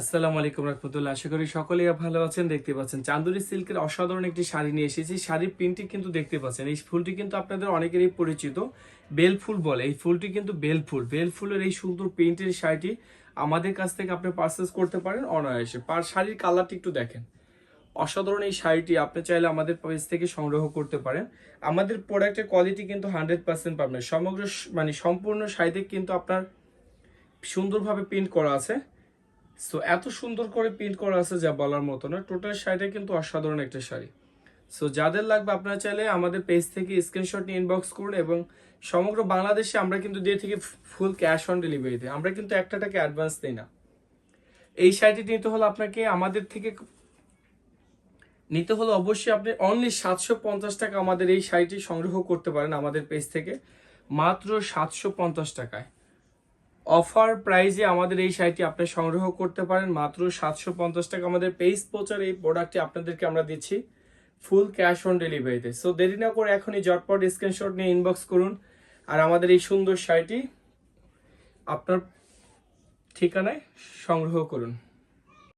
আসসালামু আলাইকুম রহমতুল্লাহ। আশা করি সকলেই ভালো আছেন। দেখতে পাচ্ছেন চান্দুরি সিল্কের অসাধারণ একটি শাড়ি নিয়ে এসেছি। শাড়ির প্রিন্টটি কিন্তু দেখতে পাচ্ছেন, এই ফুলটি কিন্তু আপনাদের অনেকেরই পরিচিত, বেল ফুল বলে। এই ফুলটি কিন্তু বেল ফুল, বেল ফুলের এই সুন্দর প্রিন্টের শাড়িটি আমাদের কাছ থেকে আপনি পারচেস করতে পারেন অনায়াসে। শাড়ির কালারটি একটু দেখেন, অসাধারণ এই শাড়িটি আপনি চাইলে আমাদের পেজ থেকে সংগ্রহ করতে পারেন। আমাদের প্রোডাক্টের কোয়ালিটি কিন্তু 100% পাবেন। সমগ্র সম্পূর্ণ শাড়িতে কিন্তু আপনার সুন্দরভাবে প্রিন্ট করা আছে। সো এত সুন্দর করে প্রিন্ট করা আছে যা বলার মতো না। টোটাল শাড়িটা কিন্তু অসাধারণ একটা শাড়ি। সো যাদের লাগবে আপনারা চাইলে আমাদের পেজ থেকে স্ক্রিনশট নিয়ে ইনবক্স করুন, এবং সমগ্র বাংলাদেশে আমরা কিন্তু দিয়ে থাকি ফুল ক্যাশ অন ডেলিভারিতে। আমরা কিন্তু একটা টাকা অ্যাডভান্স দিই না। এই শাড়িটি নিতে হলে আপনাকে আমাদের থেকে অবশ্যই আপনি অনলি 750 টাকা আমাদের এই শাড়িটি সংগ্রহ করতে পারেন আমাদের পেজ থেকে, মাত্র 750 টাকায়। অফার প্রাইজে আমাদের এই শাড়িটি আপনি সংগ্রহ করতে পারেন মাত্র 750 টাকা। আমাদের পেজ পৌঁছার এই প্রোডাক্টটি আপনাদেরকে আমরা দিচ্ছি ফুল ক্যাশ অন ডেলিভারিতে। সো দেরি না করে এখনই ঝটপট স্ক্রিনশট নিয়ে ইনবক্স করুন, আর আমাদের এই সুন্দর শাড়িটি আপনার ঠিকানায় সংগ্রহ করুন।